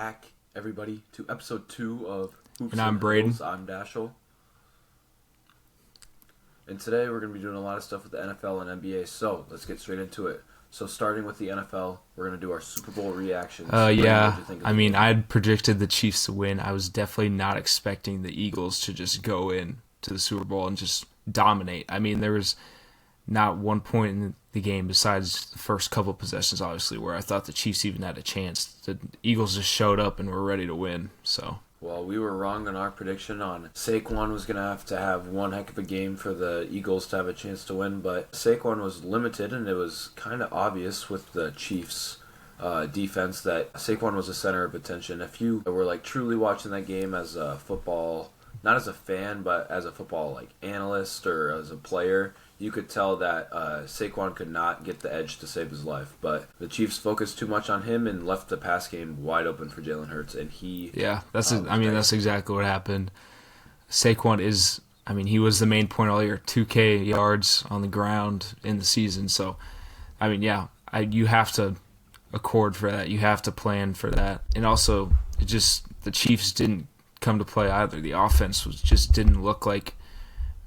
back, everybody, to episode 2 of Hoops And I'm Braden. Huddles. I'm Dashel. And today we're going to be doing a lot of stuff with the NFL and NBA, so let's get straight into it. So starting with the NFL, we're going to do our Super Bowl reactions. I'd predicted the Chiefs to win. I was definitely not expecting the Eagles to just go in to the Super Bowl and just dominate. I mean, there was not one point in the game besides the first couple possessions, obviously, where I thought the Chiefs even had a chance. The Eagles just showed up and were ready to win. So, well, we were wrong on our prediction on Saquon was going to have one heck of a game for the Eagles to have a chance to win, but Saquon was limited, and it was kind of obvious with the Chiefs' defense that Saquon was the center of attention. If you were truly watching that game as a football, not as a fan, but as a football analyst or as a player, you could tell that Saquon could not get the edge to save his life. But the Chiefs focused too much on him and left the pass game wide open for Jalen Hurts, and that's exactly what happened. Saquon he was the main point all year, 2K yards on the ground in the season. So, you have to accord for that. You have to plan for that. And also, the Chiefs didn't come to play either. The offense didn't look like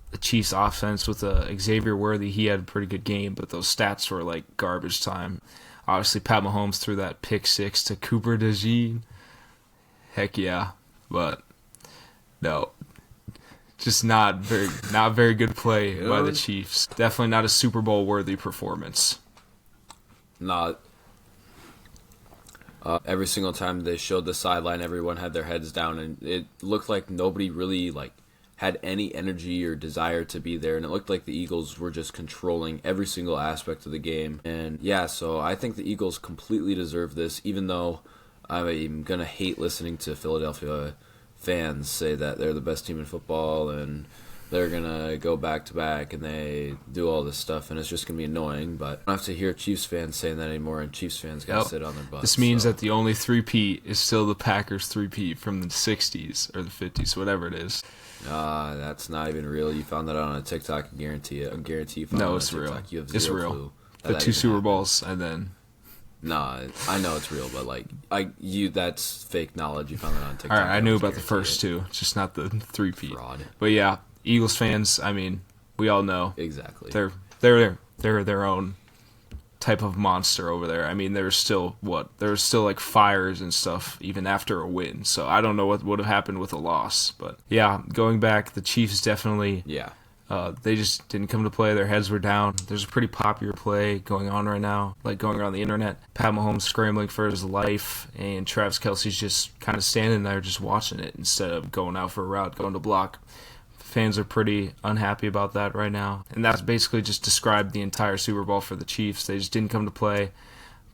the Chiefs' offense with Xavier Worthy. He had a pretty good game, but those stats were like garbage time. Obviously, Pat Mahomes threw that pick six to Cooper DeJean. Heck yeah, but no, just not very good play by the Chiefs. Definitely not a Super Bowl worthy performance. Not. Every single time they showed the sideline, everyone had their heads down, and it looked like nobody really had any energy or desire to be there, and it looked like the Eagles were just controlling every single aspect of the game. And so I think the Eagles completely deserve this, even though I'm going to hate listening to Philadelphia fans say that they're the best team in football and they're going to go back-to-back and they do all this stuff, and it's just going to be annoying. But I don't have to hear Chiefs fans saying that anymore, and Chiefs fans got to sit on their butts. This means that the only three-peat is still the Packers three-peat from the 60s or the 50s, whatever it is. That's not even real. You found that on a TikTok. I guarantee it. I guarantee you found it on a TikTok. Real. You have it's zero real. clue The two Super Bowls and then. Nah, I know it's real, but that's fake knowledge. You found that on TikTok. All right, I knew about the first two, just not the three-peat. Fraud. But yeah, Eagles fans. We all know exactly. They're their own type of monster over there. There's still fires and stuff even after a win. So I don't know what would have happened with a loss. But yeah, going back, the Chiefs definitely. Yeah. They just didn't come to play. Their heads were down. There's a pretty popular play going on right now, going around the internet. Pat Mahomes scrambling for his life, and Travis Kelce's just kind of standing there just watching it instead of going out for a route, going to block. Fans are pretty unhappy about that right now. And that's basically just described the entire Super Bowl for the Chiefs. They just didn't come to play.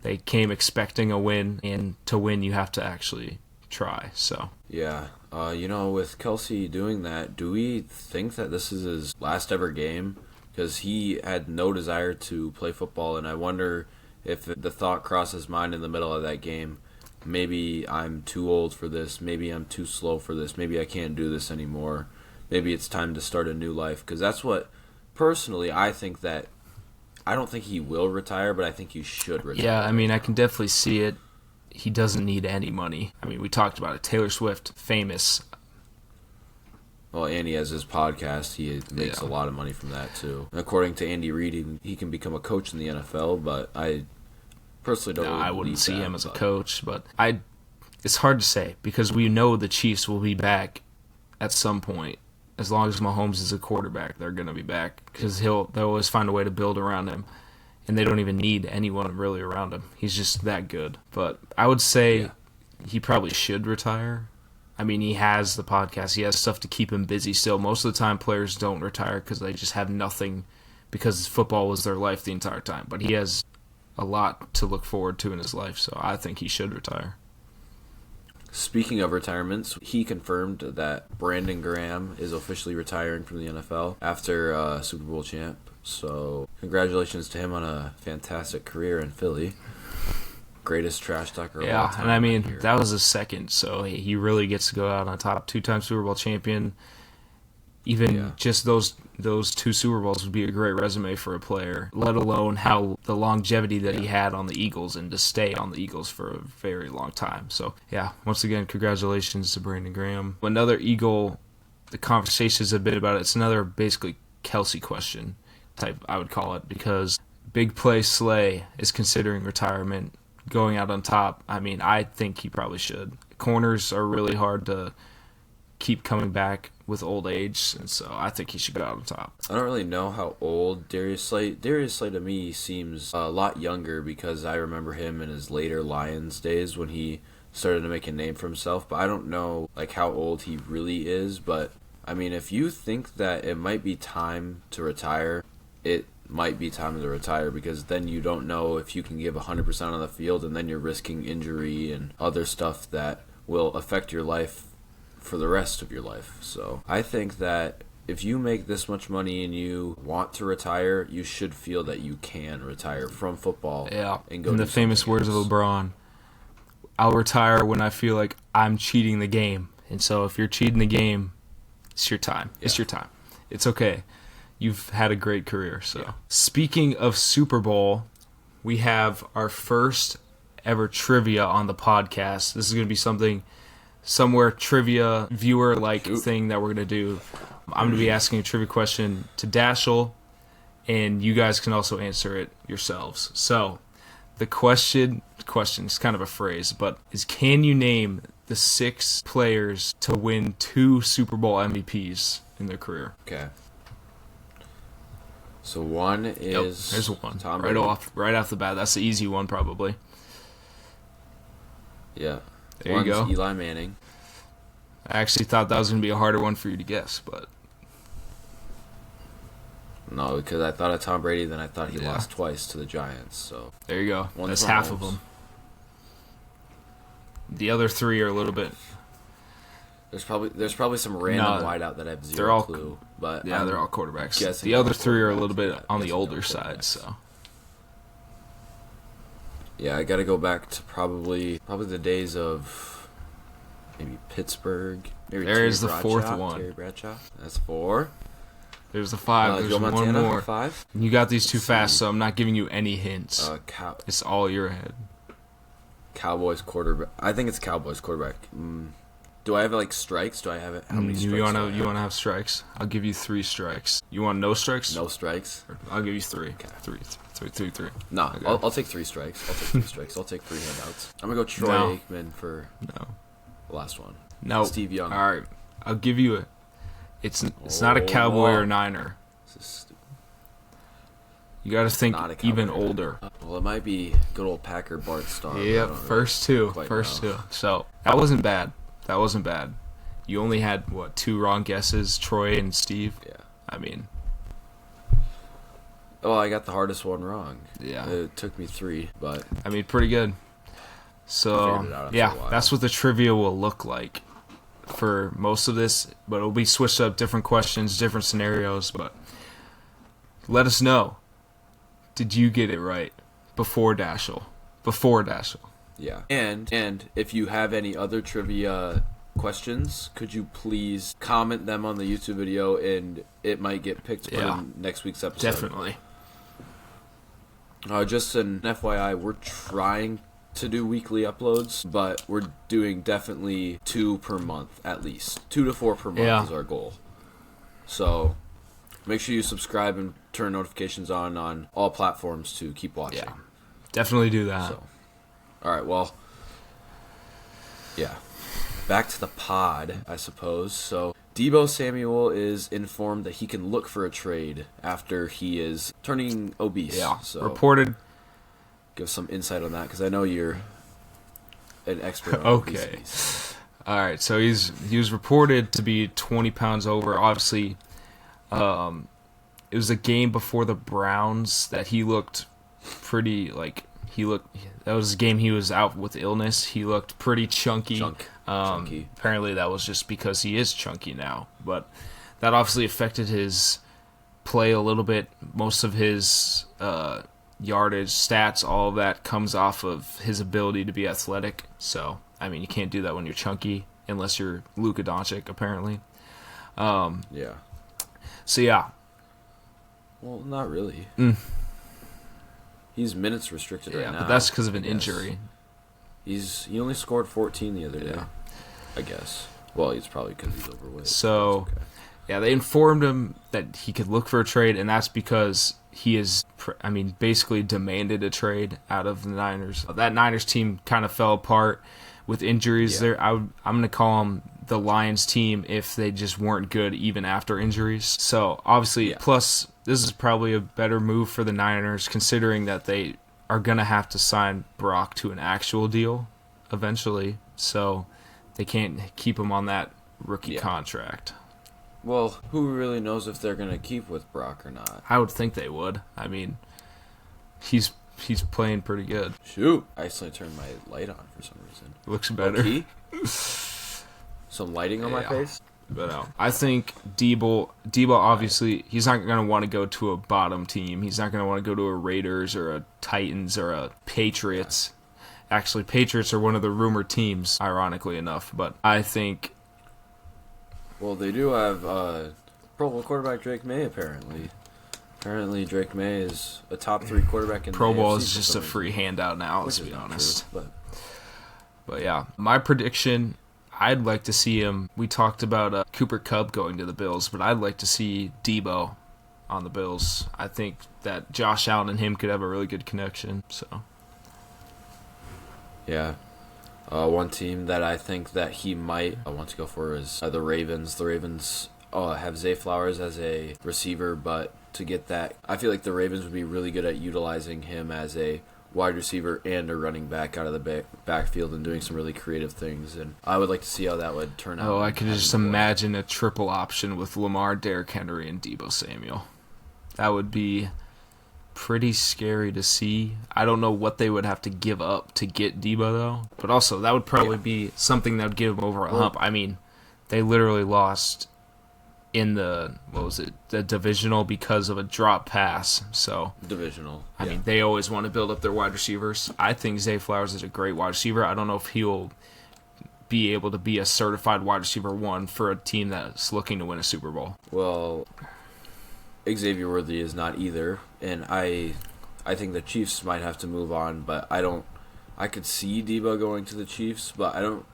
They came expecting a win, and to win you have to actually try. So yeah. With Kelce doing that, do we think that this is his last ever game? Because he had no desire to play football, and I wonder if the thought crossed his mind in the middle of that game, maybe I'm too old for this, maybe I'm too slow for this, maybe I can't do this anymore. Maybe it's time to start a new life, because that's what, personally, I think that, I don't think he will retire, but I think he should retire. Yeah, I can definitely see it. He doesn't need any money. We talked about it. Taylor Swift, famous. Well, and he has his podcast. He makes a lot of money from that, too. According to Andy Reid, he can become a coach in the NFL, but I personally don't I wouldn't see him as a coach, but it's hard to say, because we know the Chiefs will be back at some point. As long as Mahomes is a quarterback, they're going to be back, because they'll always find a way to build around him, and they don't even need anyone really around him. He's just that good. But I would say he probably should retire. He has the podcast. He has stuff to keep him busy still. Most of the time, players don't retire because they just have nothing, because football was their life the entire time. But he has a lot to look forward to in his life, so I think he should retire. Speaking of retirements, he confirmed that Brandon Graham is officially retiring from the NFL after Super Bowl champ. So congratulations to him on a fantastic career in Philly. Greatest trash talker of all time. Yeah, and that was his second, so he really gets to go out on top. 2-time Super Bowl champion. Even just those 2 Super Bowls would be a great resume for a player, let alone how the longevity that he had on the Eagles and to stay on the Eagles for a very long time. So, yeah, once again, congratulations to Brandon Graham. Another Eagle, the conversation's a bit about it. It's another basically Kelsey question type, I would call it, because Big Play Slay is considering retirement, going out on top. I mean, I think he probably should. Corners are really hard to keep coming back with old age, and so I think he should go out on top. I don't really know how old Darius Slay to me seems a lot younger, because I remember him in his later Lions days when he started to make a name for himself, but I don't know like how old he really is. But I mean, if you think that it might be time to retire, it might be time to retire, because then you don't know if you can give 100% on the field, and then you're risking injury and other stuff that will affect your life for the rest of your life. So I think that if you make this much money and you want to retire, you should feel that you can retire from football. Yeah, and go in do the famous words of else. LeBron, I'll retire when I feel like I'm cheating the game. And so if you're cheating the game, it's your time. Yeah. It's your time. It's okay. You've had a great career. So Speaking of Super Bowl, we have our first ever trivia on the podcast. This is going to be somewhere trivia viewer-like thing that we're going to do. I'm going to be asking a trivia question to Dashel, and you guys can also answer it yourselves. So the question is kind of a phrase, but is, can you name the 6 players to win 2 Super Bowl MVPs in their career? Okay. So one is there's one. Tom right Brady. off the bat. That's the easy one probably. Yeah. There One's you go. Eli Manning. I actually thought that was going to be a harder one for you to guess, but No, because I thought of Tom Brady, then I thought he lost twice to the Giants. So there you go. One's That's Mahomes. half of them. The other 3 are a little bit. There's probably some random wideout that I have zero clue. But yeah, they're all quarterbacks. Guessing The other 3 are a little bit on the guessing older they're side. So yeah, I got to go back to probably the days of maybe Pittsburgh. Maybe there's the 4th one. Terry Bradshaw. That's 4. There's the 5. There's Joe one Montana, more. 5. You got these too fast, so I'm not giving you any hints. It's all your head. Cowboys quarterback. I think it's Cowboys quarterback. Do I have like strikes? Do I have it? How many strikes? You want to have strikes? I'll give you 3 strikes. You want no strikes? No strikes. I'll give you 3. Okay. 3. No, Okay. I'll take 3 strikes. I'll take 3 handouts. I'm gonna go Troy Aikman for the last one. No. Steve Young. All right. I'll give you a. It's not a Cowboy or Niner. This is stupid. You got to think Not even older. Well, it might be good old Packer Bart Starr. Yep, first two. So that wasn't bad. You only had 2 wrong guesses, Troy and Steve. Yeah. I mean. Oh, I got the hardest one wrong. Yeah. It took me 3, but I mean, pretty good. So that's what the trivia will look like for most of this, but it'll be switched up, different questions, different scenarios. But let us know. Did you get it right before Dashel? Yeah. And if you have any other trivia questions, could you please comment them on the YouTube video, and it might get picked for next week's episode. Definitely. Just an FYI, we're trying to do weekly uploads, but we're doing definitely 2 per month at least. 2 to 4 per month is our goal. So make sure you subscribe and turn notifications on all platforms to keep watching. Yeah, definitely do that. So, all right, well, back to the pod, I suppose. So Deebo Samuel is informed that he can look for a trade after he is turning obese. Yeah, so reported. Give some insight on that, because I know you're an expert on obesity. All right, so he was reported to be 20 pounds over. Obviously, it was a game before the Browns that he looked pretty that was a game he was out with illness. He looked pretty chunky. Chunky. Apparently that was just because he is chunky now, but that obviously affected his play a little bit. Most of his yardage, stats, all of that comes off of his ability to be athletic. So, I mean, you can't do that when you're chunky unless you're Luka Doncic, apparently. So yeah. Well, not really. He's minutes restricted right now. But that's because of an injury. He only scored 14 the other day, I guess. Well, it's probably because he's overweight. So, yeah, they informed him that he could look for a trade, and that's because he is, basically demanded a trade out of the Niners. That Niners team kind of fell apart with injuries. Yeah. I'm going to call them the Lions team if they just weren't good even after injuries. So, obviously, plus, this is probably a better move for the Niners considering that they are going to have to sign Brock to an actual deal eventually. So, they can't keep him on that rookie contract. Well, who really knows if they're going to keep with Brock or not? I would think they would. I mean, he's playing pretty good. Shoot. I accidentally turned my light on for some reason. Looks better. Some lighting on my face? But I think Debo obviously, he's not going to want to go to a bottom team. He's not going to want to go to a Raiders or a Titans or a Patriots. Yeah. Actually, Patriots are one of the rumored teams, ironically enough. But I think... Well, they do have Pro Bowl quarterback Drake May, apparently. Apparently, Drake May is a top 3 quarterback in the Pro Bowl AFC is just a free handout now, let's be honest. True, but yeah, my prediction, I'd like to see him... We talked about Cooper Kupp going to the Bills, but I'd like to see Debo on the Bills. I think that Josh Allen and him could have a really good connection, so... Yeah. One team that I think that he might want to go for is the Ravens. The Ravens have Zay Flowers as a receiver, but to get that, I feel like the Ravens would be really good at utilizing him as a wide receiver and a running back out of the backfield and doing some really creative things. And I would like to see how that would turn out. Oh, I could just imagine a triple option with Lamar, Derrick Henry, and Deebo Samuel. That would be pretty scary to see. I don't know what they would have to give up to get Debo, though. But also, that would probably be something that would give them over a hump. I mean, they literally lost in the divisional because of a drop pass. So divisional. I mean, they always want to build up their wide receivers. I think Zay Flowers is a great wide receiver. I don't know if he'll be able to be a certified wide receiver 1 for a team that's looking to win a Super Bowl. Well, Xavier Worthy is not either, and I think the Chiefs might have to move on, but I could see Debo going to the Chiefs, but I don't.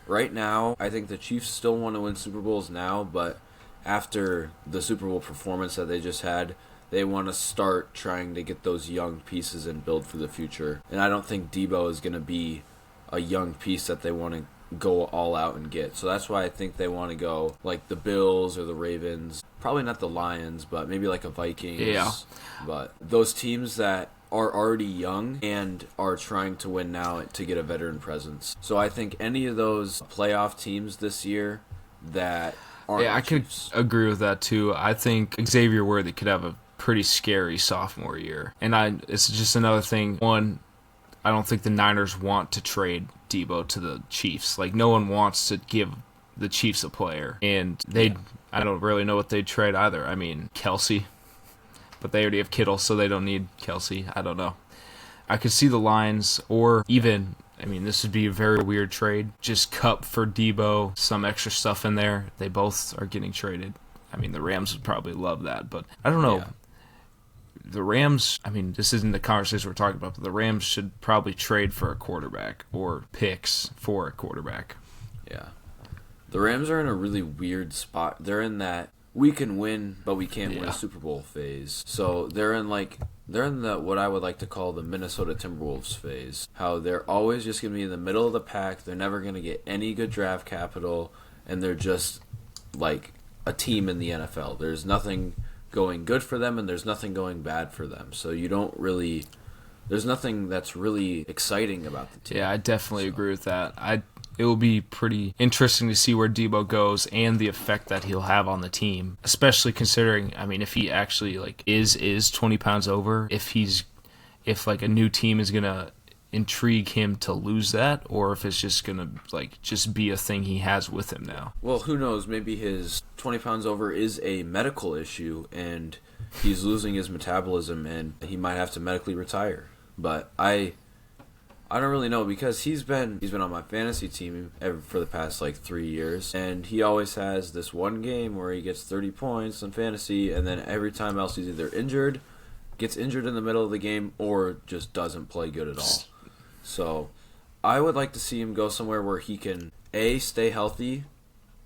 Right now, I think the Chiefs still want to win Super Bowls now, but after the Super Bowl performance that they just had, they want to start trying to get those young pieces and build for the future. And I don't think Debo is going to be a young piece that they want to go all out and get. So that's why I think they want to go like the Bills or the Ravens. Probably not the Lions, but maybe like a Vikings. Yeah. But those teams that are already young and are trying to win now to get a veteran presence. So I think any of those playoff teams this year that aren't I could agree with that too. I think Xavier Worthy could have a pretty scary sophomore year. And it's just another thing. One, I don't think the Niners want to trade Debo to the Chiefs. Like, no one wants to give the Chiefs a player. And I don't really know what they'd trade either. I mean, Kelsey. But they already have Kittle, so they don't need Kelsey. I don't know. I could see the Lions, or even, this would be a very weird trade. Just Kupp for Debo, some extra stuff in there. They both are getting traded. The Rams would probably love that, but I don't know. Yeah. The Rams, this isn't the conversation we're talking about, but the Rams should probably trade for a quarterback or picks for a quarterback. Yeah. The Rams are in a really weird spot. They're in that we can win, but we can't win a Super Bowl phase. So they're in the what I would like to call the Minnesota Timberwolves phase. How they're always just going to be in the middle of the pack. They're never going to get any good draft capital, and they're just like a team in the NFL. There's nothing going good for them, and there's nothing going bad for them. So there's nothing that's really exciting about the team. Yeah, I definitely agree with that. It will be pretty interesting to see where Debo goes and the effect that he'll have on the team, especially considering, if he actually is 20 pounds over, if a new team is going to intrigue him to lose that, or if it's just going to just be a thing he has with him now. Well, who knows? Maybe his 20 pounds over is a medical issue and he's losing his metabolism and he might have to medically retire. But I I don't really know because he's been on my fantasy team for the past like 3 years, and he always has this one game where he gets 30 points in fantasy, and then every time else he's either gets injured in the middle of the game, or just doesn't play good at all. So I would like to see him go somewhere where he can A, stay healthy,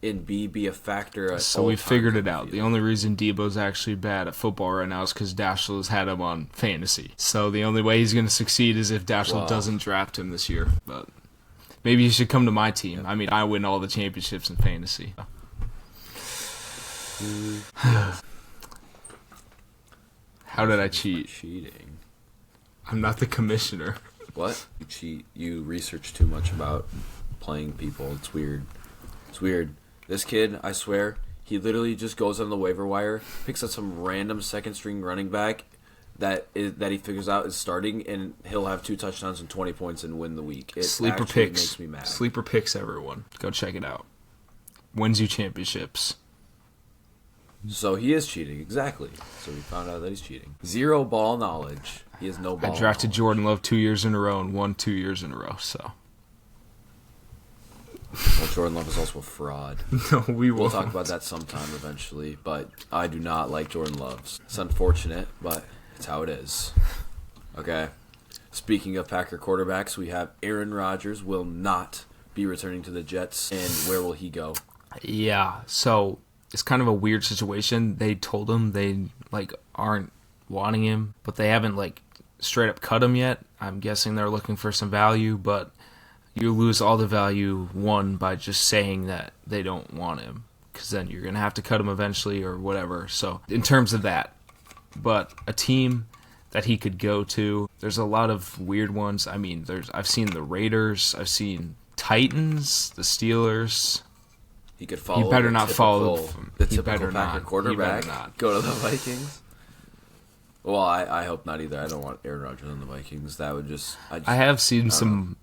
and B, be a factor at So we figured it out. The only reason Debo's actually bad at football right now is because Dashel has had him on fantasy. So the only way he's going to succeed is if Dashel doesn't draft him this year. But maybe he should come to my team. I mean, I win all the championships in fantasy. How did I cheat? Cheating. I'm not the commissioner. What? You cheat. You research too much about playing people. It's weird. It's weird. This kid, I swear, he literally just goes on the waiver wire, picks up some random second-string running back that he figures out is starting, and he'll have 2 touchdowns and 20 points and win the week. It Sleeper picks. Makes me mad. Sleeper picks, everyone. Go check it out. Wins you championships. So he is cheating, exactly. So we found out that he's cheating. 0 ball knowledge. He has no ball I drafted knowledge. Jordan Love 2 years in a row and won 2 years in a row, so... Well, Jordan Love is also a fraud. No, we'll talk about that sometime eventually, but I do not like Jordan Love. It's unfortunate, but it's how it is. Okay. Speaking of Packer quarterbacks, we have Aaron Rodgers will not be returning to the Jets, and where will he go? Yeah, so it's kind of a weird situation. They told him they aren't wanting him, but they haven't straight up cut him yet. I'm guessing they're looking for some value, but you lose all the value, one, by just saying that they don't want him, because then you're going to have to cut him eventually or whatever. So in terms of that, but a team that he could go to, there's a lot of weird ones. I mean, I've seen the Raiders, I've seen Titans, the Steelers. He could follow. He better not follow the typical Packer quarterback. He better not. Go to the Vikings. Well, I hope not either. I don't want Aaron Rodgers on the Vikings. That would just. I have seen some.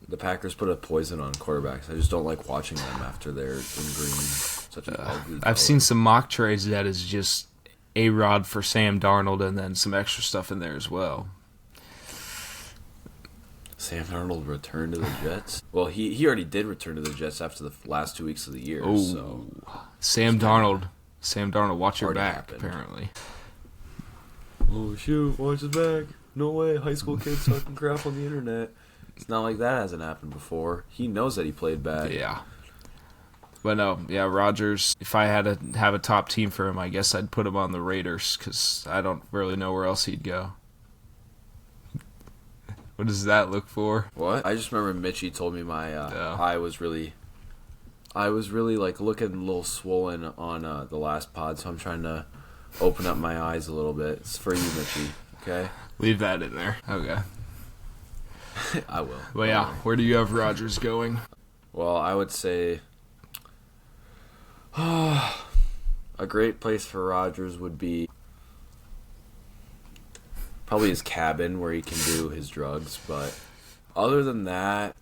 The Packers put a poison on quarterbacks. I just don't like watching them after they're in green. Such an ugly color. I've seen some mock trades that is just A-Rod for Sam Darnold and then some extra stuff in there as well. Sam Darnold returned to the Jets? Well, he already did return to the Jets after the last 2 weeks of the year. Oh, so Sam Darnold, watch your Already back, happened. apparently. Oh, shoot, watch his back. No way, high school kids talking crap on the internet. It's not like that hasn't happened before. He knows that he played bad. Yeah. But no, yeah, Rodgers, if I had to have a top team for him, I guess I'd put him on the Raiders, because I don't really know where else he'd go. What does that look for? What? I just remember Mitchie told me my eye was really looking a little swollen on the last pod, so I'm trying to open up my eyes a little bit. It's for you, Mitchie, okay? Leave that in there. Okay. I will. But yeah, where do you have Rodgers going? Well, I would say a great place for Rodgers would be probably his cabin where he can do his drugs. But other than that,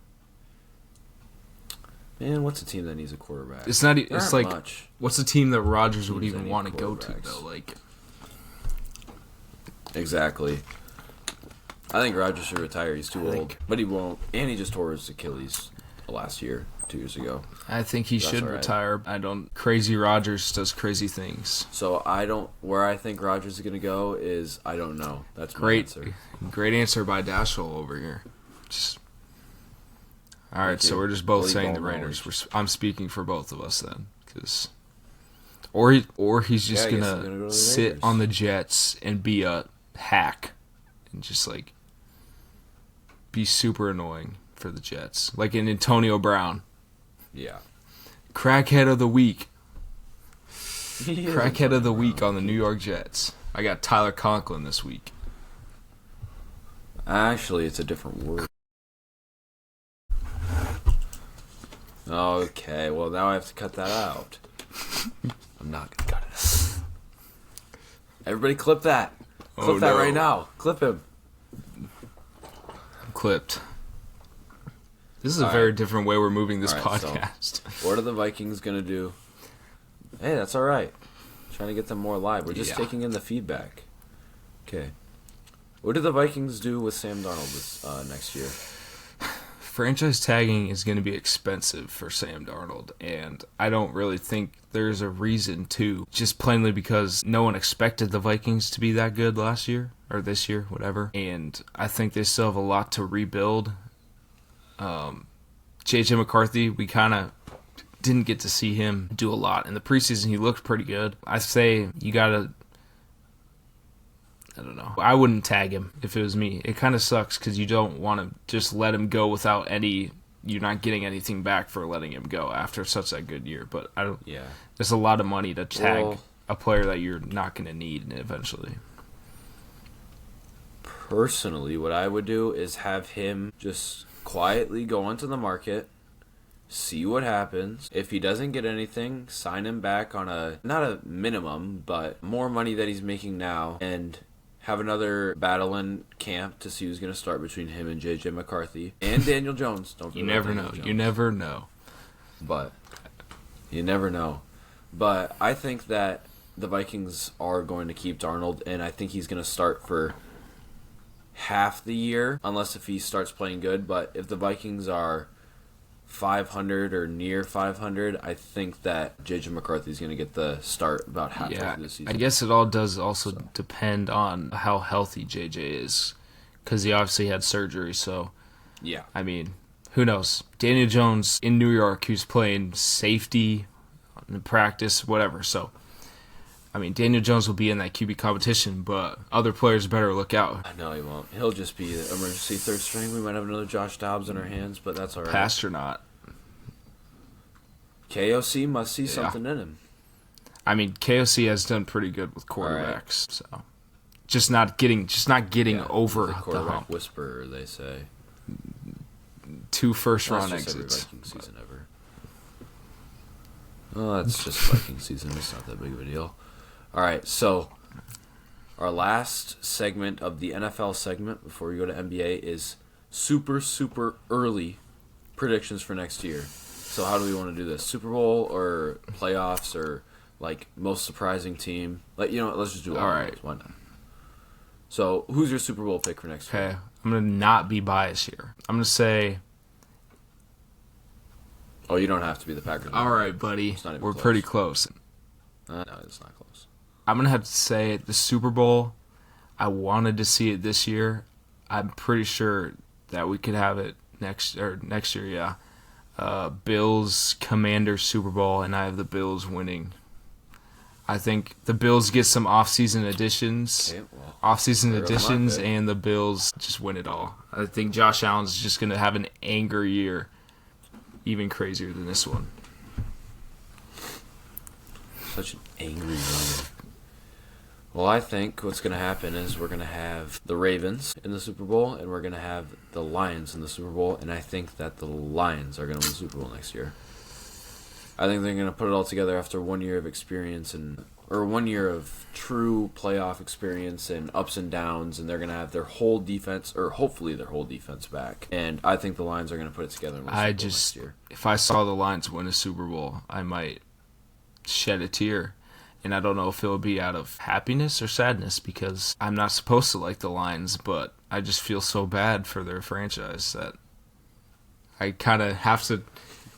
man, what's a team that needs a quarterback? It's not. There It's aren't like much what's a team that Rodgers would teams that even need want to go to quarterbacks. though? Like Exactly. I think Rodgers should retire. He's too old, but he won't. And he just tore his Achilles last year, 2 years ago. I think he That's should all right. retire. I don't. Crazy Rodgers does crazy things. So I don't. Where I think Rodgers is going to go is I don't know. That's my Great, answer. great answer by Dashel over here. Just all right. Thank So you. we're just both Bully saying ball the Raiders. knowledge. I'm speaking for both of us then, because or he's just Yeah, I guess gonna he's gonna go to the sit Raiders. on the Jets and be a hack and just be super annoying for the Jets, like an Antonio Brown, Yeah. crackhead of the week. He is Crackhead of the Antonio week Brown. on the New York Jets. I got Tyler Conklin this week. Actually, it's a different word. Okay, well now I have to cut that out. I'm not gonna cut it. Everybody clip that. Clip that no. right now. Clip him. I'm clipped. This is a All very right. different way we're moving this All right, so- podcast. What are the Vikings gonna do? Hey, that's all right. Trying to get them more live. We're just Yeah. taking in the feedback. Okay. What did the Vikings do with Sam Darnold this next year? Franchise tagging is going to be expensive for Sam Darnold, and I don't really think there's a reason to, just plainly because no one expected the Vikings to be that good last year, or this year, whatever, and I think they still have a lot to rebuild. J.J. McCarthy, we kind of didn't get to see him do a lot. In the preseason, he looked pretty good. I say you got to, I don't know. I wouldn't tag him if it was me. It kind of sucks because you don't want to just let him go without you're not getting anything back for letting him go after such a good year. But I don't. Yeah. There's a lot of money to tag a player that you're not going to need eventually. Personally, what I would do is have him just quietly go onto the market, see what happens. If he doesn't get anything, sign him back on not a minimum, but more money that he's making now, and have another battle in camp to see who's going to start between him and J.J. McCarthy and Daniel Jones. Don't you never know. You never know. But you never know. But I think that the Vikings are going to keep Darnold, and I think he's going to start for half the year, unless if he starts playing good. But if the Vikings are 500 or near 500, I think that J.J. McCarthy is going to get the start about halfway through the season. I guess it all does also depend on how healthy J.J. is, because he obviously had surgery. So, yeah, I mean, who knows? Daniel Jones in New York, who's playing safety in practice, whatever. So, I mean, Daniel Jones will be in that QB competition, but other players better look out. I know he won't. He'll just be the emergency third string. We might have another Josh Dobbs in our hands, but that's all right. Passed or not. KOC must see something in him. I mean, KOC has done pretty good with quarterbacks, so just not getting over the hump. Whisperer, they say. 2 first-round exits. Every Viking season ever. Oh, that's just Viking season. It's not that big of a deal. All right, so our last segment of the NFL segment before we go to NBA is super, super early predictions for next year. So how do we want to do this? Super Bowl or playoffs or like most surprising team? Like, you know what? Let's just do all right. Why not? So who's your Super Bowl pick for next year? Okay, I'm going to not be biased here. I'm going to say... Oh, you don't have to be the Packers. All right, buddy. We're pretty close. No, it's not close. I'm going to have to say the Super Bowl, I wanted to see it this year. I'm pretty sure that we could have it next year, yeah. Bills Commanders Super Bowl, and I have the Bills winning. I think the Bills get some off-season additions, and the Bills just win it all. I think Josh Allen's just going to have an anger year, even crazier than this one. Such an angry runner. Well, I think what's going to happen is we're going to have the Ravens in the Super Bowl, and we're going to have the Lions in the Super Bowl, and I think that the Lions are going to win the Super Bowl next year. I think they're going to put it all together after 1 year of experience or 1 year of true playoff experience and ups and downs, and they're going to have their whole defense, or hopefully their whole defense back. And I think the Lions are going to put it together and win the Super Bowl next year. If I saw the Lions win a Super Bowl, I might shed a tear. And I don't know if it will be out of happiness or sadness, because I'm not supposed to like the Lions, but I just feel so bad for their franchise that I kind of have to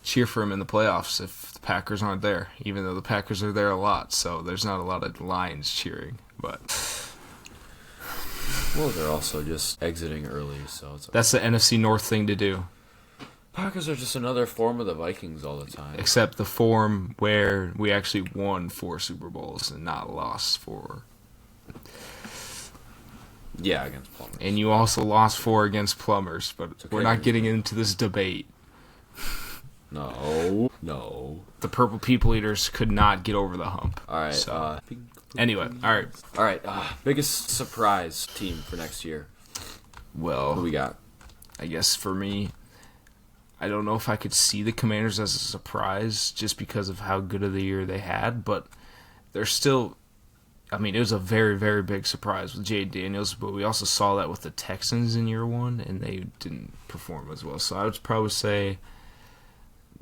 cheer for them in the playoffs if the Packers aren't there, even though the Packers are there a lot, so there's not a lot of Lions cheering. But well, they're also just exiting early, so it's that's the NFC North thing to do. Packers are just another form of the Vikings all the time. Except the form where we actually won 4 Super Bowls and not lost 4. Yeah, against Plumbers. And you also lost 4 against Plumbers, but okay, we're not getting into this debate. No. The Purple People Eaters could not get over the hump. All right. So. Anyway, all right. Biggest surprise team for next year? Well, who we got? I guess for me, I don't know if I could see the Commanders as a surprise just because of how good of the year they had, but they're still, I mean, it was a very, very big surprise with Jay Daniels, but we also saw that with the Texans in year 1, and they didn't perform as well. So I would probably say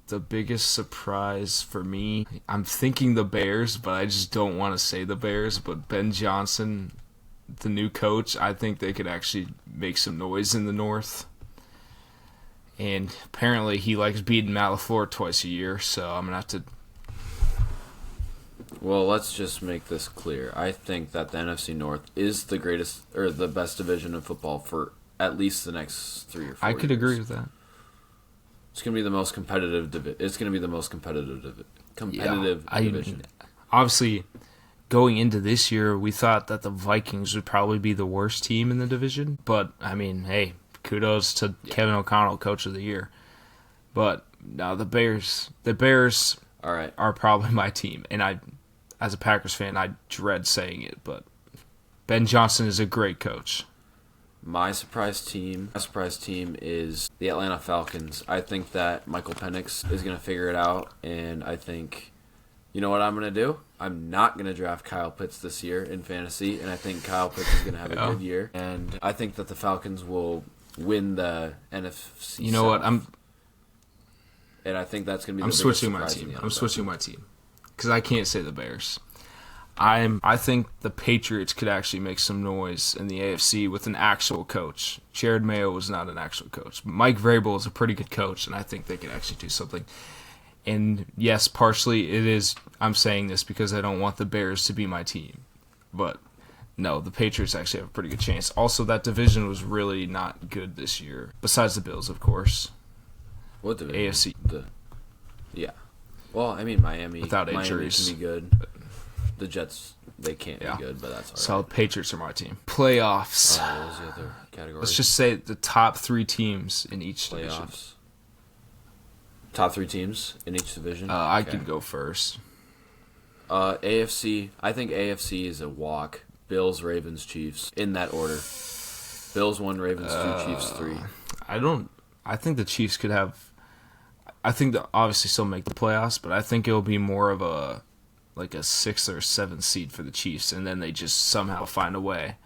the biggest surprise for me, I'm thinking the Bears, but I just don't want to say the Bears, but Ben Johnson the new coach, I think they could actually make some noise in the North. And apparently he likes beating Matt LaFleur twice a year, so I'm going to have to... Well, let's just make this clear. I think that the NFC North is the greatest or the best division in football for at least the next 3 or 4 I could years. agree with that. It's going to be the most competitive It's going to be the most competitive division. Obviously, going into this year, we thought that the Vikings would probably be the worst team in the division. But, I mean, hey, kudos to Kevin O'Connell, Coach of the Year. But, no, the Bears All right. are probably my team. And I, as a Packers fan, I dread saying it. But Ben Johnson is a great coach. My surprise team is the Atlanta Falcons. I think that Michael Penix is going to figure it out, and I think, you know what I'm going to do? I'm not going to draft Kyle Pitts this year in fantasy, and I think Kyle Pitts is going to have a good year, and I think that the Falcons will win the NFC You know South. what? And I think that's going to be I'm the switching biggest my surprise in team. the I'm NFL. switching my team because I can't say the Bears. I think the Patriots could actually make some noise in the AFC with an actual coach. Jared Mayo was not an actual coach. Mike Vrabel is a pretty good coach, and I think they could actually do something. And yes, partially it is. I'm saying this because I don't want the Bears to be my team, but no, the Patriots actually have a pretty good chance. Also, that division was really not good this year. Besides the Bills, of course. What division? AFC. Yeah. Well, I mean, Miami Without Miami injuries. can be good. The Jets, they can't be good, but that's all right. So the Patriots are my team. Playoffs. What was the other category? Let's just say the top 3 teams in each division. Playoffs. Top 3 teams in each division? I Okay. can go first. AFC, I think AFC is a walk. Bills, Ravens, Chiefs, in that order. Bills 1, Ravens 2, Chiefs 3. I think the Chiefs could have... I think they'll obviously still make the playoffs, but I think it'll be more of a 6th or 7th seed for the Chiefs, and then they just somehow find a way.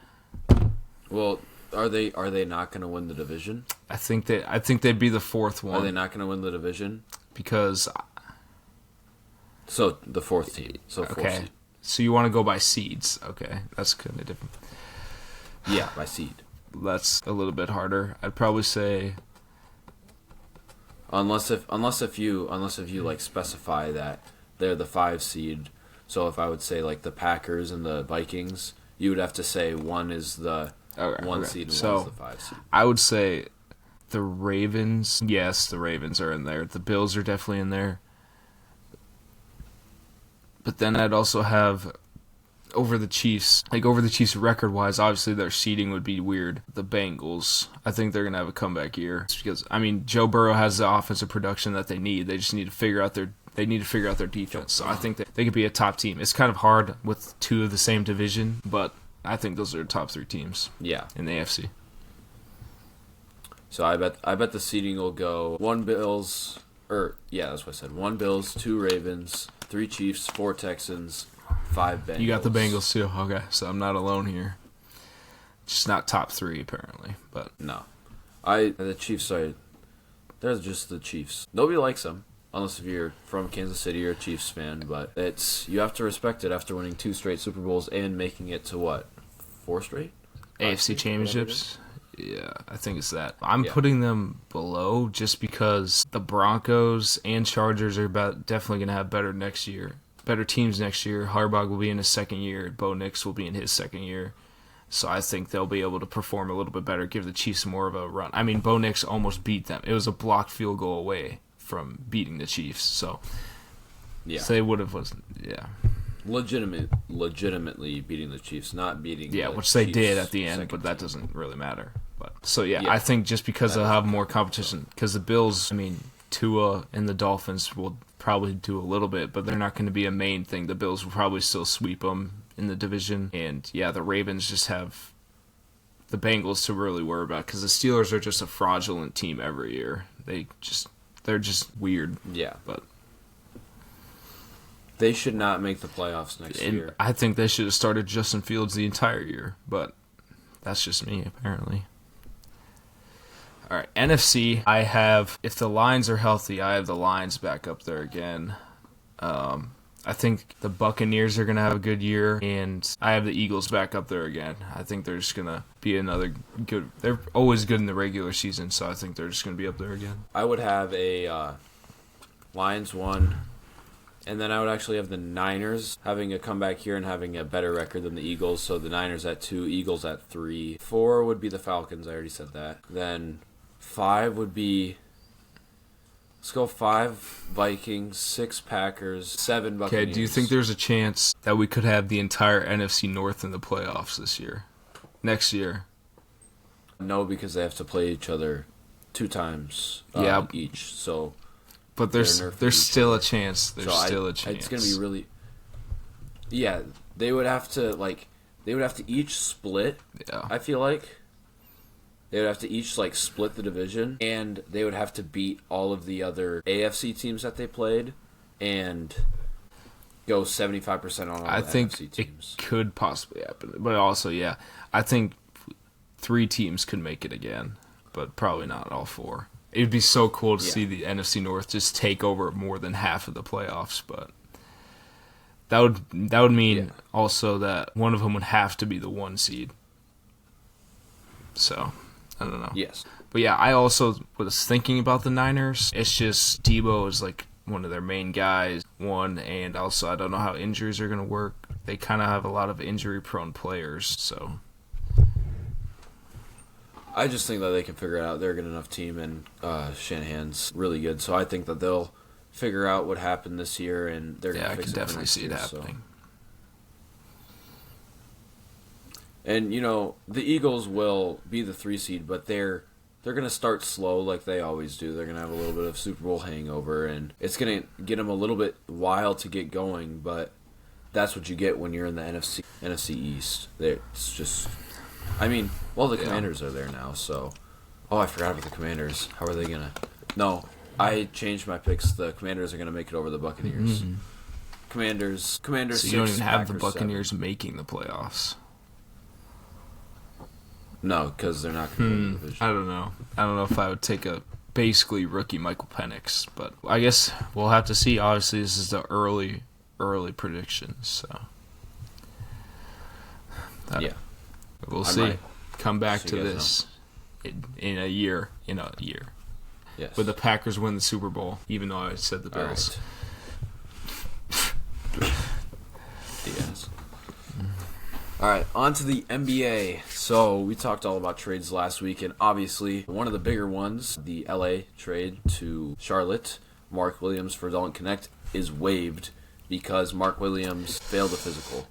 Well, are they not going to win the division? I think they'd be the 4th one. Are they not going to win the division? Because... So, the 4th team. So, 4th Okay. seed. So you want to go by seeds. Okay, that's kind of different. Yeah, by seed. That's a little bit harder. I'd probably say... Unless if you specify that they're the 5 seed. So if I would say the Packers and the Vikings, you would have to say one is the 1 seed and So, one is the 5 seed. I would say the Ravens. Yes, the Ravens are in there. The Bills are definitely in there. But then I'd also have over the Chiefs. Over the Chiefs record-wise, obviously their seeding would be weird. The Bengals, I think they're going to have a comeback year. It's because, Joe Burrow has the offensive production that they need. They just need to figure out their defense. So I think that they could be a top team. It's kind of hard with 2 of the same division, but I think those are the top 3 teams. Yeah. In the AFC. So I bet the seeding will go 1 Bills, that's what I said. 1 Bills, 2 Ravens, 3 Chiefs, 4 Texans, 5 Bengals. You got the Bengals too. Okay, so I'm not alone here. Just not top 3 apparently, but No. The Chiefs are... They're just the Chiefs. Nobody likes them. Unless if you're from Kansas City or a Chiefs fan, but you have to respect it after winning 2 straight Super Bowls and making it to what? 4 straight? AFC championships. Yeah, I think it's that. I'm putting them below just because the Broncos and Chargers are definitely going to have better teams next year. Harbaugh will be in his 2nd year. Bo Nix will be in his 2nd year. So I think they'll be able to perform a little bit better, give the Chiefs more of a run. Bo Nix almost beat them. It was a blocked field goal away from beating the Chiefs. So, so they would have legitimately beating the Chiefs, not beating the which they Chiefs did at the end, second but that team. doesn't really matter. But I think just because they'll have more competition, because the Bills, Tua and the Dolphins will probably do a little bit, but they're not going to be a main thing. The Bills will probably still sweep them in the division, and the Ravens just have the Bengals to really worry about, because the Steelers are just a fraudulent team every year. They're just weird. Yeah. But they should not make the playoffs next year. I think they should have started Justin Fields the entire year, but that's just me, apparently. All right, NFC, if the Lions are healthy, I have the Lions back up there again. I think the Buccaneers are going to have a good year, and I have the Eagles back up there again. I think they're just going to be another good. They're always good in the regular season, so I think they're just going to be up there again. I would have a Lions 1, and then I would actually have the Niners having a comeback here and having a better record than the Eagles. So the Niners at 2, Eagles at 3. 4 would be the Falcons. I already said that. Then 5 would be. Let's go 5 Vikings, 6 Packers, 7 Buccaneers. Okay, do you think there's a chance that we could have the entire NFC North in the playoffs this year? Next year? No, because they have to play each other 2 times each. So, but there's still a chance. There's still a chance. It's gonna be really. Yeah, they would have to each split. Yeah, I feel like. They would have to each split the division, and they would have to beat all of the other AFC teams that they played, and go 75% on all I the think NFC teams. It could possibly happen, but also, yeah, I think 3 teams could make it again, but probably not all 4. It would be so cool to see the NFC North just take over more than half of the playoffs, but that would mean also that one of them would have to be the 1 seed. So. I don't know. Yes. But yeah, I also was thinking about the Niners. It's just Debo is one of their main guys, and also I don't know how injuries are going to work. They kind of have a lot of injury-prone players, so. I just think that they can figure it out. They're a good enough team, and Shanahan's really good. So I think that they'll figure out what happened this year, and they're going to fix it. Yeah, I can definitely see it happening. So. And, the Eagles will be the 3 seed, but they're going to start slow like they always do. They're going to have a little bit of Super Bowl hangover, and it's going to get them a little bit while to get going, but that's what you get when you're in the NFC East. It's just, the Commanders are there now, so. Oh, I forgot about the Commanders. How are they going to? No, I changed my picks. The Commanders are going to make it over the Buccaneers. Mm-hmm. Commanders. So you 6, don't even have Packers the Buccaneers 7. making the playoffs. No, because they're not going to win the division. I don't know. I don't know if I would take a basically rookie Michael Penix, but I guess we'll have to see. Obviously, this is the early predictions, so we'll see. Come back to this in a year. Yes. When the Packers win the Super Bowl, even though I said the Bills. Yes. All right, on to the NBA. So we talked all about trades last week, and obviously one of the bigger ones, the LA trade to Charlotte, Mark Williams for Dalton Connect, is waived because Mark Williams failed a physical.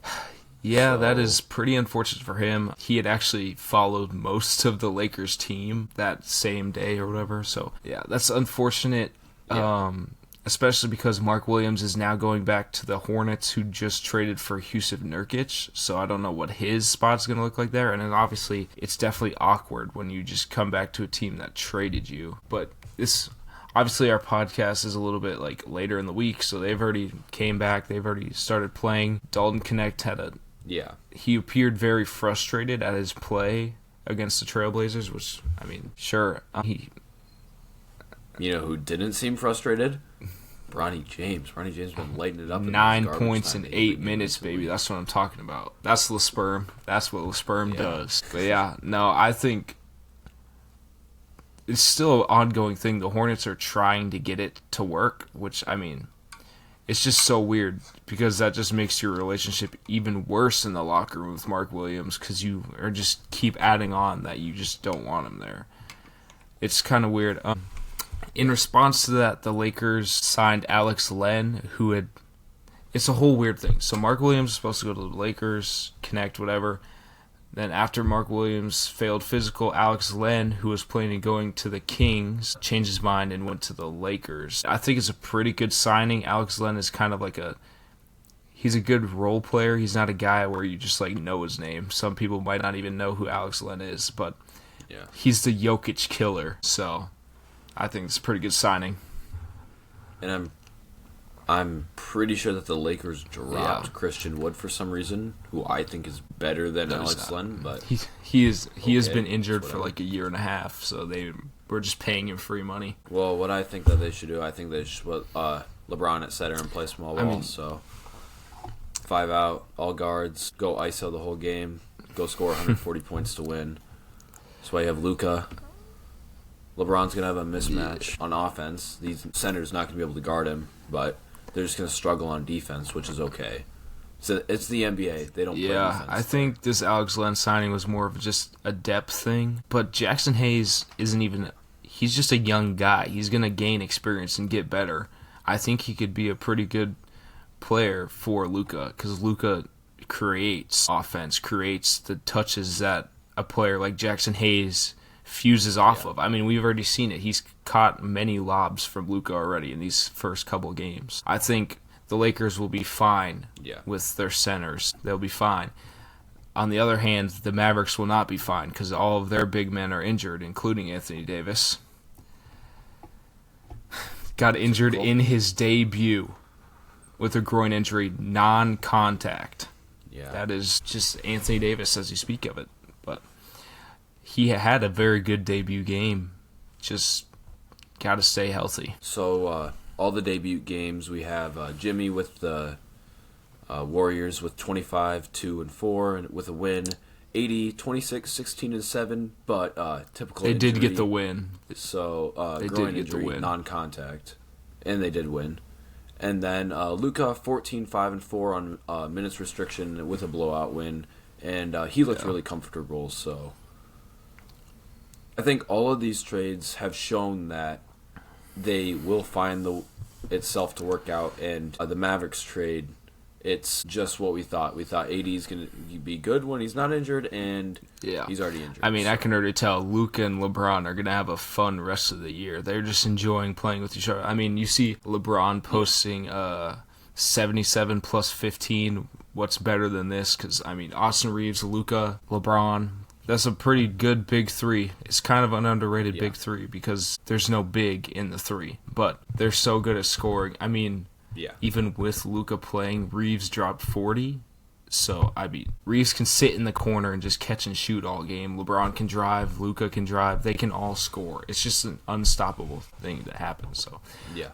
Yeah, that is pretty unfortunate for him. He had actually followed most of the Lakers team that same day or whatever. So, yeah, that's unfortunate. Yeah. Especially because Mark Williams is now going back to the Hornets, who just traded for Jusuf Nurkic, so I don't know what his spot's going to look like there. And then obviously, it's definitely awkward when you just come back to a team that traded you. But this, obviously, our podcast is a little bit later in the week, so they've already came back. They've already started playing. Dalton Connect he appeared very frustrated at his play against the Trailblazers, which, sure. You know who didn't seem frustrated? Bronny James. Bronny James been lighting it up. 9 points in 8 minutes, baby. That's what I'm talking about. That's LeSperm. That's what LeSperm does. But yeah, no, I think it's still an ongoing thing. The Hornets are trying to get it to work, which, it's just so weird because that just makes your relationship even worse in the locker room with Mark Williams because you are just keep adding on that you just don't want him there. It's kind of weird. In response to that, the Lakers signed Alex Len, it's a whole weird thing. So Mark Williams is supposed to go to the Lakers, Connect, whatever. Then after Mark Williams failed physical, Alex Len, who was planning on going to the Kings, changed his mind and went to the Lakers. I think it's a pretty good signing. Alex Len is kind of he's a good role player. He's not a guy where you just know his name. Some people might not even know who Alex Len is, but he's the Jokic killer, so I think it's a pretty good signing. And I'm pretty sure that the Lakers dropped Christian Wood for some reason, who I think is better than Alex Len, but he has been injured for a year and a half, so they were just paying him free money. Well, what I think that they should do, I think they should put LeBron at center and play small ball. 5 out, all guards, go ISO the whole game, go score 140 points to win. That's why you have Luka. LeBron's going to have a mismatch on offense. These centers not going to be able to guard him, but they're just going to struggle on defense, which is okay. So it's the NBA. They don't play defense. I think this Alex Len signing was more of just a depth thing. But Jackson Hayes isn't even... He's just a young guy. He's going to gain experience and get better. I think he could be a pretty good player for Luka because Luka creates offense, creates the touches that a player like Jackson Hayes fuses off of. I mean, we've already seen it. He's caught many lobs from Luka already in these first couple games. I think the Lakers will be fine with their centers. They'll be fine. On the other hand, the Mavericks will not be fine because all of their big men are injured, including Anthony Davis. Got injured in his debut with a groin injury, non-contact. Yeah. That is just Anthony Davis as you speak of it. But he had a very good debut game. Just got to stay healthy. So all the debut games, we have Jimmy with the Warriors with 25, 2, and 4 and with a win. 80, 26, 16, and 7, but typical They injury. did get the win. So they groin did get injury, the win. Non-contact, and they did win. And then Luka 14, 5, and 4 on minutes restriction with a blowout win, and he looked really comfortable. So I think all of these trades have shown that they will find itself to work out, and the Mavericks trade, it's just what we thought. We thought AD is going to be good when he's not injured, and he's already injured. I mean, I can already tell Luka and LeBron are going to have a fun rest of the year. They're just enjoying playing with each other. I mean, you see LeBron posting 77 plus 15. What's better than this? Because, I mean, Austin Reeves, Luka, LeBron, that's a pretty good big three. It's kind of an underrated big three because there's no big in the three, but they're so good at scoring. I mean... Even with Luka playing, Reeves dropped 40. So, I mean, Reeves can sit in the corner and just catch and shoot all game. LeBron can drive. Luka can drive. They can all score. It's just an unstoppable thing that happens. So,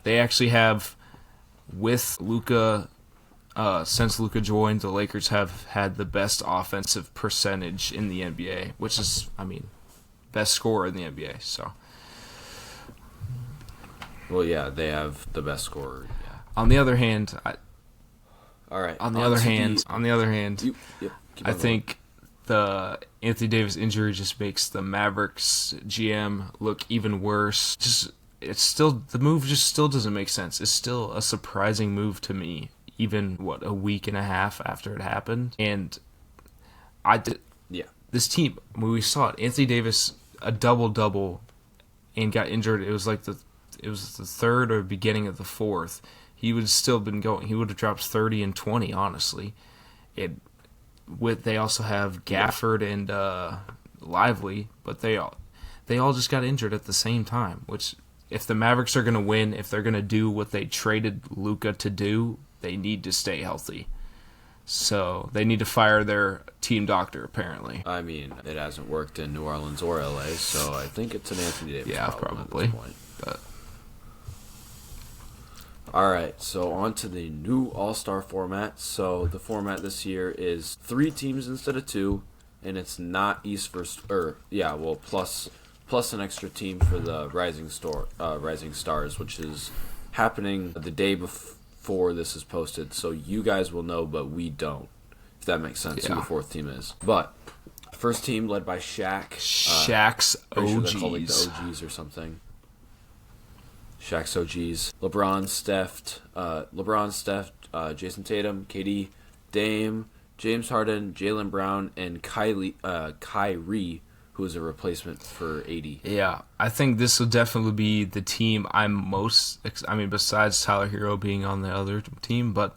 they actually have, with Luka, since Luka joined, the Lakers have had the best offensive percentage in the NBA, which is, I mean, best scorer in the NBA. So, well, yeah, they have the best scorer. On the other hand, I think the Anthony Davis injury just makes the Mavericks GM look even worse. The move just still doesn't make sense. It's still a surprising move to me, even a week and a half after it happened. And this team, when we saw it, Anthony Davis a double and got injured. It was like the third or beginning of the fourth. He would have still been going. He would have dropped 30 and 20, honestly. They also have Gafford and Lively, but they all just got injured at the same time, which if the Mavericks are going to win, if they're going to do what they traded Luka to do, they need to stay healthy. So they need to fire their team doctor, apparently. I mean, it hasn't worked in New Orleans or LA, so I think it's an Anthony Davis problem probably. At this point. But all right, so on to the new All-Star format. So the format this year is 3 teams instead of 2, and it's not East versus plus an extra team for the Rising Stars, which is happening the day before this is posted. So you guys will know, but we don't. If that makes sense, who the 4th team is. But first team led by Shaq. Shaq's OGs. Sure they're called like the OGs or something. Shaq's OGs. LeBron, Steph, Jason Tatum, KD, Dame, James Harden, Jaylen Brown, and Kyrie, who is a replacement for AD. Yeah, I think this will definitely be the team I'm most... besides Tyler Hero being on the other team, but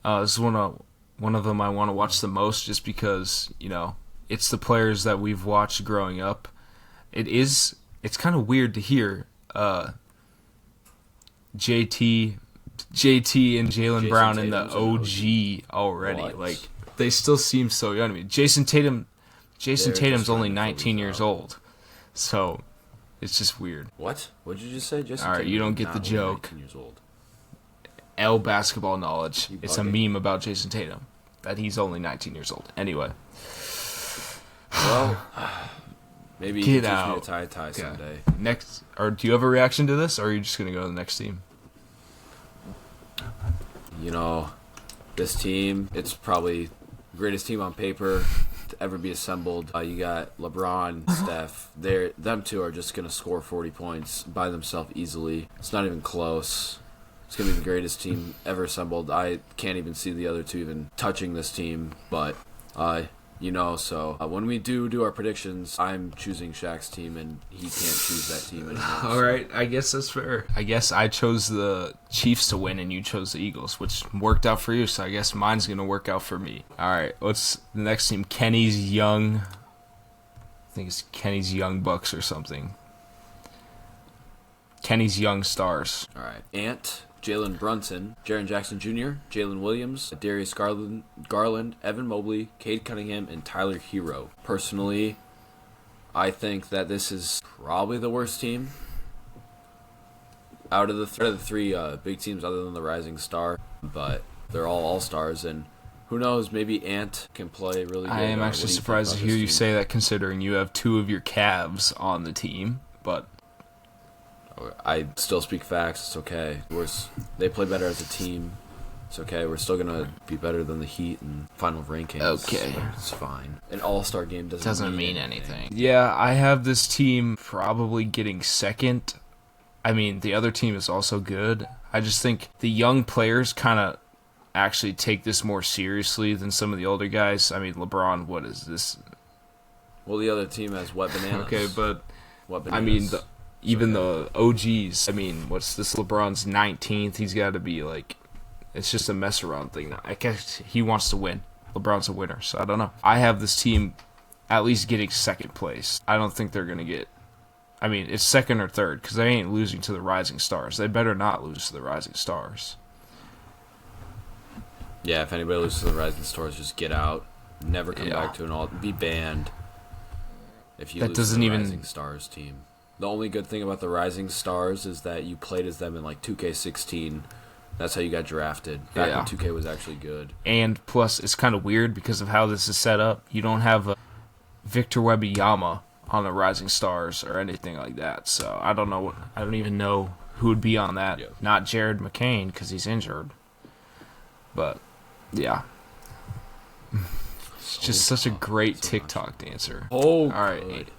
this is one of them I want to watch the most just because, it's the players that we've watched growing up. It's kind of weird to hear... JT and Jaylen Brown in the OG already. What? Like, they still seem so young to me. Jason Tatum's only 19 years old. So, it's just weird. What? What did you just say? Jason All right, Tatum you don't get the joke. 19 years old. L basketball knowledge. It's a bugging. meme about Jason Tatum that he's only 19 years old. Anyway. Well, maybe you Get can teach out. me to tie someday. Next, or do you have a reaction to this, or are you just gonna go to the next team? You know, this team, it's probably the greatest team on paper to ever be assembled. You got LeBron, Steph. Them two are just going to score 40 points by themselves easily. It's not even close. It's going to be the greatest team ever assembled. I can't even see the other two even touching this team, but so when we do our predictions, I'm choosing Shaq's team, and he can't choose that team anymore. All right, I guess that's fair. I guess I chose the Chiefs to win, and you chose the Eagles, which worked out for you, so I guess mine's going to work out for me. All right, what's the next team? Kenny's Young. I think it's Kenny's Young Bucks or something. Kenny's Young Stars. All right. Ant, Jalen Brunson, Jaren Jackson Jr., Jalen Williams, Darius Garland, Evan Mobley, Cade Cunningham, and Tyler Hero. Personally, I think that this is probably the worst team out of the three big teams other than the Rising Star, but they're all stars, and who knows, maybe Ant can play really good. I am actually surprised to hear you say that, considering you have two of your Cavs on the team, but I still speak facts. It's okay. They play better as a team. It's okay. We're still going to be better than the Heat in final rankings. Okay. It's fine. An all-star game doesn't mean anything. Yeah, I have this team probably getting second. I mean, the other team is also good. I just think the young players kind of actually take this more seriously than some of the older guys. I mean, LeBron, what is this? Well, the other team has wet bananas. Okay, but Wet I bananas. mean, even the OGs, I mean, what's this? LeBron's 19th. He's got to be like, it's just a mess around thing. I guess he wants to win. LeBron's a winner, so I don't know. I have this team at least getting second place. I don't think they're going to get, I mean, it's second or third because they ain't losing to the Rising Stars. They better not lose to the Rising Stars. Yeah, if anybody loses to the Rising Stars, just get out. Never come back to an all. Be banned. If you That lose doesn't to the even- Rising Stars team. The only good thing about the Rising Stars is that you played as them in like 2K16. That's how you got drafted. Back when 2K was actually good. And plus, it's kind of weird because of how this is set up. You don't have a Victor Wembanyama on the Rising Stars or anything like that. So I don't know. I don't even know who would be on that. Yeah. Not Jared McCain because he's injured. But yeah, it's just such a great TikTok dancer. Oh, all right. good.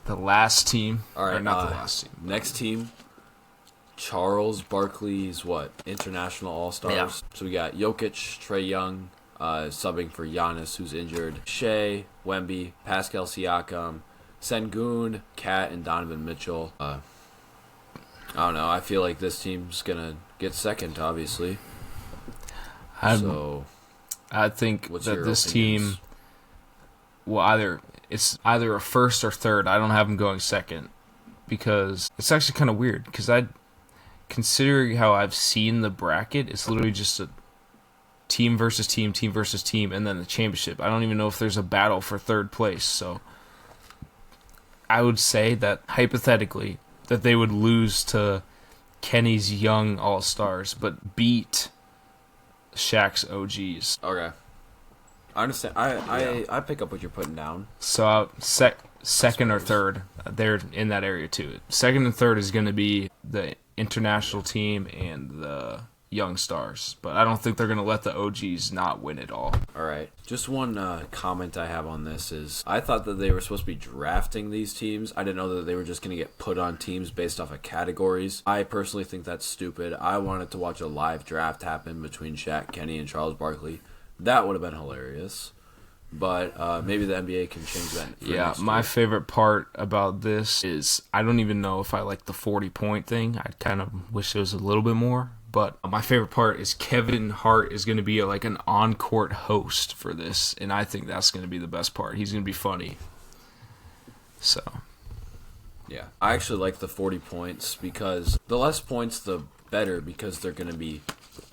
The last team. All right, or not the last team. Next team, Charles Barkley's International All-Stars. Yeah. So we got Jokic, Trae Young, subbing for Giannis, who's injured. Shea, Wemby, Pascal Siakam, Sengun, Kat, and Donovan Mitchell. I don't know. I feel like this team's going to get second, obviously. I think what's that your this opinions? team will it's either a first or third. I don't have them going second because it's actually kind of weird because considering how I've seen the bracket, it's literally just a team versus team, team versus team, and then the championship. I don't even know if there's a battle for third place. So I would say that hypothetically that they would lose to Kenny's Young All-Stars but beat Shaq's OGs. Okay. I understand. I pick up what you're putting down. So second or third, they're in that area too. Second and third is going to be the international team and the Young Stars, but I don't think they're going to let the OGs not win it all. All right. Just one comment I have on this is I thought that they were supposed to be drafting these teams. I didn't know that they were just going to get put on teams based off of categories. I personally think that's stupid. I wanted to watch a live draft happen between Shaq, Kenny, and Charles Barkley. That would have been hilarious. But maybe the NBA can change that. Yeah, my favorite part about this is I don't even know if I like the 40-point thing. I kind of wish it was a little bit more. But my favorite part is Kevin Hart is going to be like an on-court host for this, and I think that's going to be the best part. He's going to be funny. So, yeah. I actually like the 40 points because the less points, the better because they're going to be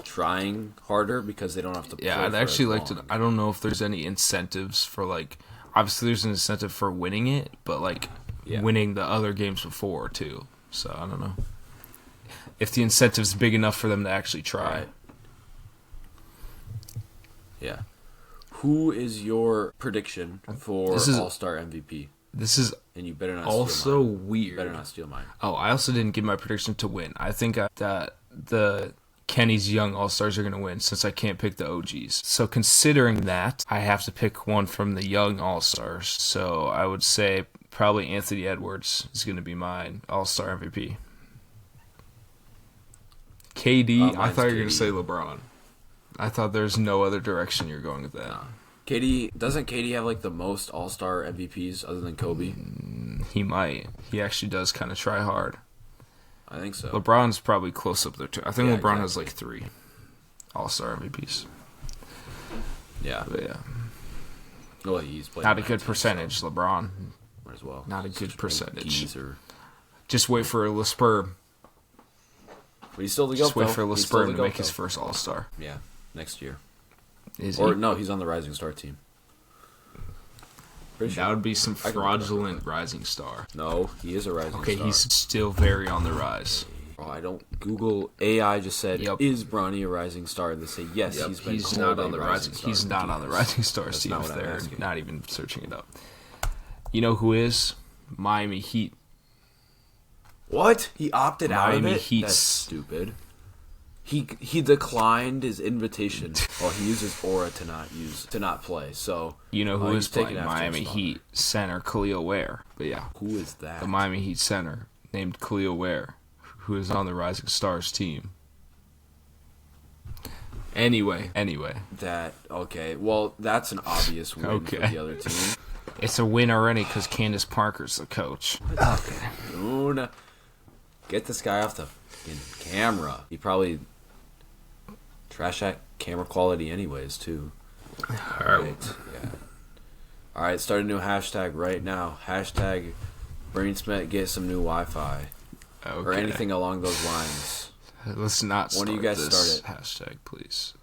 trying harder because they don't have to play. Yeah, I'd for actually as like to. long. I don't know if there's any incentives for like. Obviously, there's an incentive for winning it, but like winning the other games before too. So I don't know if the incentive's big enough for them to actually try. Right. Yeah. Who is your prediction for All-Star MVP? This is And you better not also steal mine. weird. You better not steal mine. Oh, I also didn't give my prediction to win. I think that the Kenny's young All-Stars are going to win since I can't pick the OGs. So considering that, I have to pick one from the young All-Stars. So I would say probably Anthony Edwards is going to be my All-Star MVP. KD, I thought you were going to say LeBron. I thought there's no other direction you're going with that. Nah. Doesn't KD have like the most All-Star MVPs other than Kobe? He might. He actually does kind of try hard. I think so. LeBron's probably close up there too. I think LeBron exactly. has like 3 All-Star MVPs. Yeah. But yeah. Well, he's played Not a good percentage, so LeBron. might as well. Not a good percentage. Geezer. Just wait for LeSperm. But he's still the Just GOAT, wait though. for He's still LeSperm the to GOAT, make his though. first All-Star. Yeah, next year. Is Or he? no, he's on the Rising Star team. Pretty That sure. would be some fraudulent rising star. No, he is a Rising Okay, Star. he's still very on the rise. Oh, I don't. Google AI just said, Yep. "Is Bronny a Rising Star?" And they say, "Yes, Yep, he's been he's called not on a the rising rising. star." He's not on the Rising Stars team. not If what I'm they're asking. not even searching it up. You know who is? Miami Heat. What? He opted out of Miami it? Heat's- That's stupid. He declined his invitation. Well, he used his aura to not play. So You know who he's is playing taking after Miami his father. Heat center Khalil Ware. But yeah, Who is that? the Miami Heat center named Khalil Ware, who is on the Rising Stars team. Anyway, That okay? Well, that's an obvious win for Okay. the other team. it's a win already because Candace Parker's the coach. Okay, Boone, get this guy off the fucking camera. He probably trash that camera quality anyways too. All right. Yeah. All right, start a new hashtag right now. Hashtag BrainSmet get some new Wi-Fi or Okay. anything along those lines. Let's not start When do you guys this start hashtag, please.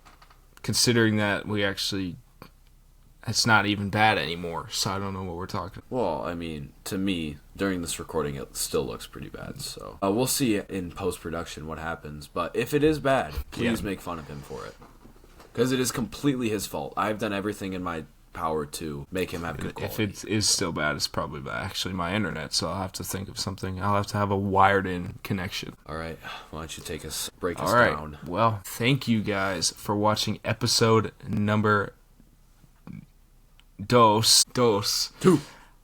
Considering that it's not even bad anymore, so I don't know what we're talking. Well, I mean, to me, during this recording, it still looks pretty bad. So we'll see in post-production what happens. But if it is bad, please make fun of him for it. Because it is completely his fault. I've done everything in my power to make him have good quality. If it is still bad, it's probably actually my internet, so I'll have to think of something. I'll have to have a wired-in connection. All right, why don't you break us All right. down? Well, thank you guys for watching episode number dos Two.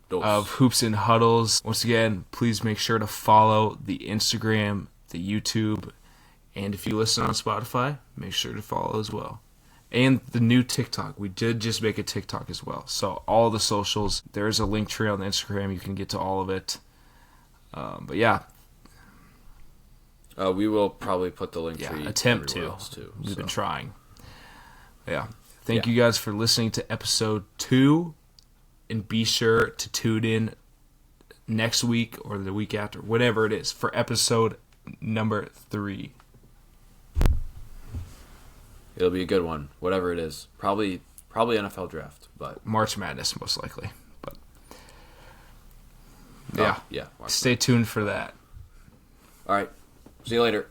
of Hoops and Huddles. Once again, please make sure to follow the Instagram, the YouTube, and if you listen on Spotify, make sure to follow as well. And the new TikTok. We did just make a TikTok as well. So all the socials, there's a link tree on the Instagram. You can get to all of it. But yeah, We will probably put the link tree attempt everywhere to. else too. We've been so. trying. Yeah. Thank Yeah. you guys for listening to episode 2. And be sure to tune in next week or the week after, whatever it is, for episode number 3. It'll be a good one, whatever it is. Probably NFL draft, but March Madness, most likely. But yeah. Stay tuned for that. All right. See you later.